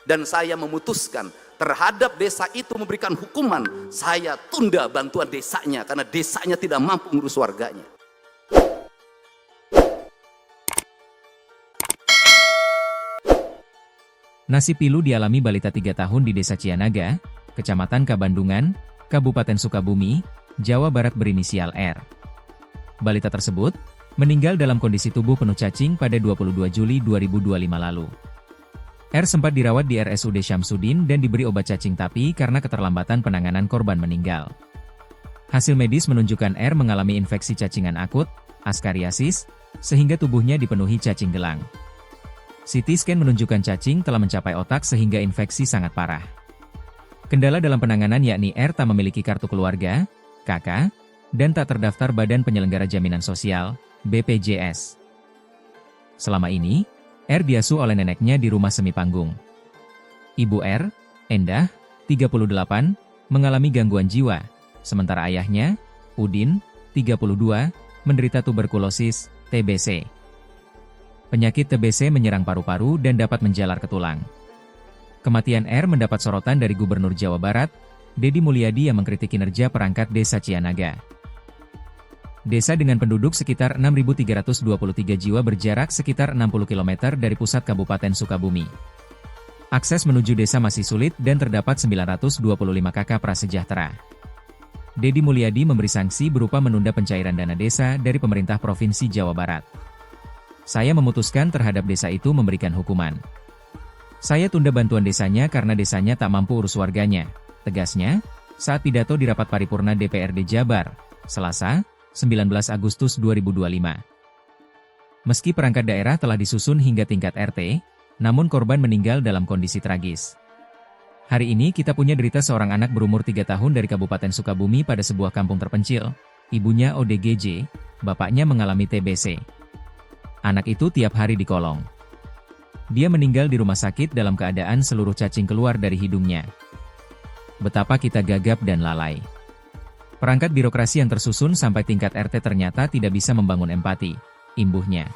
Dan saya memutuskan terhadap desa itu memberikan hukuman, saya tunda bantuan desanya karena desanya tidak mampu mengurus warganya. Nasib pilu dialami balita 3 tahun di Desa Cianaga, Kecamatan Kabandungan, Kabupaten Sukabumi, Jawa Barat berinisial R. Balita tersebut meninggal dalam kondisi tubuh penuh cacing pada 22 Juli 2025 lalu. R sempat dirawat di RSUD Syamsuddin dan diberi obat cacing tapi karena keterlambatan penanganan korban meninggal. Hasil medis menunjukkan R mengalami infeksi cacingan akut, askariasis, sehingga tubuhnya dipenuhi cacing gelang. CT scan menunjukkan cacing telah mencapai otak sehingga infeksi sangat parah. Kendala dalam penanganan yakni R tak memiliki kartu keluarga, KK, dan tak terdaftar Badan Penyelenggara Jaminan Sosial, BPJS. Selama ini, R diasuh oleh neneknya di rumah semi panggung. Ibu R, Endah, 38, mengalami gangguan jiwa, sementara ayahnya, Udin, 32, menderita tuberkulosis, TBC. Penyakit TBC menyerang paru-paru dan dapat menjalar ke tulang. Kematian R mendapat sorotan dari Gubernur Jawa Barat, Deddy Mulyadi yang mengkritik kinerja perangkat Desa Cianaga. Desa dengan penduduk sekitar 6.323 jiwa berjarak sekitar 60 km dari pusat Kabupaten Sukabumi. Akses menuju desa masih sulit dan terdapat 925 KK prasejahtera. Deddy Mulyadi memberi sanksi berupa menunda pencairan dana desa dari pemerintah Provinsi Jawa Barat. Saya memutuskan terhadap desa itu memberikan hukuman. Saya tunda bantuan desanya karena desanya tak mampu urus warganya, tegasnya, saat pidato di rapat paripurna DPRD Jabar, Selasa, 19 Agustus 2025. Meski perangkat daerah telah disusun hingga tingkat RT, namun korban meninggal dalam kondisi tragis. Hari ini kita punya derita seorang anak berumur 3 tahun dari Kabupaten Sukabumi pada sebuah kampung terpencil, ibunya ODGJ, bapaknya mengalami TBC. Anak itu tiap hari dikolong. Dia meninggal di rumah sakit dalam keadaan seluruh cacing keluar dari hidungnya. Betapa kita gagap dan lalai. Perangkat birokrasi yang tersusun sampai tingkat RT ternyata tidak bisa membangun empati, imbuhnya.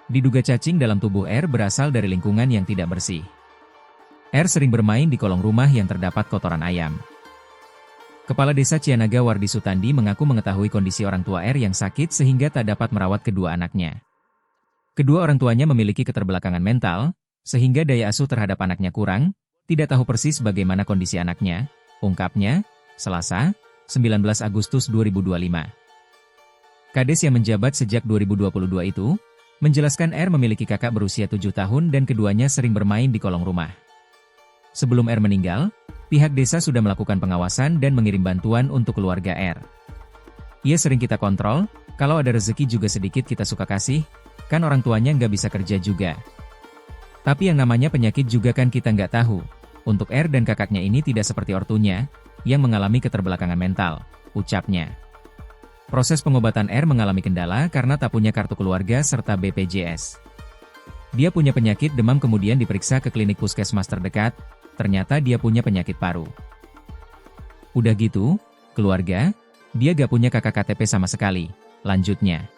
Diduga cacing dalam tubuh R berasal dari lingkungan yang tidak bersih. R sering bermain di kolong rumah yang terdapat kotoran ayam. Kepala Desa Cianaga Wardi Sutandi mengaku mengetahui kondisi orang tua R yang sakit sehingga tak dapat merawat kedua anaknya. Kedua orang tuanya memiliki keterbelakangan mental, sehingga daya asuh terhadap anaknya kurang, tidak tahu persis bagaimana kondisi anaknya, ungkapnya, Selasa, 19 Agustus 2025. Kades yang menjabat sejak 2022 itu, menjelaskan R memiliki kakak berusia 7 tahun dan keduanya sering bermain di kolong rumah. Sebelum R meninggal, pihak desa sudah melakukan pengawasan dan mengirim bantuan untuk keluarga R. Ia sering kita kontrol, kalau ada rezeki juga sedikit kita suka kasih, kan orang tuanya nggak bisa kerja juga. Tapi yang namanya penyakit juga kan kita nggak tahu. Untuk R dan kakaknya ini tidak seperti ortunya, yang mengalami keterbelakangan mental, ucapnya. Proses pengobatan R mengalami kendala karena tak punya kartu keluarga serta BPJS. Dia punya penyakit demam kemudian diperiksa ke klinik puskesmas terdekat, ternyata dia punya penyakit paru. Udah gitu, keluarga, dia gak punya kakak KTP sama sekali, lanjutnya.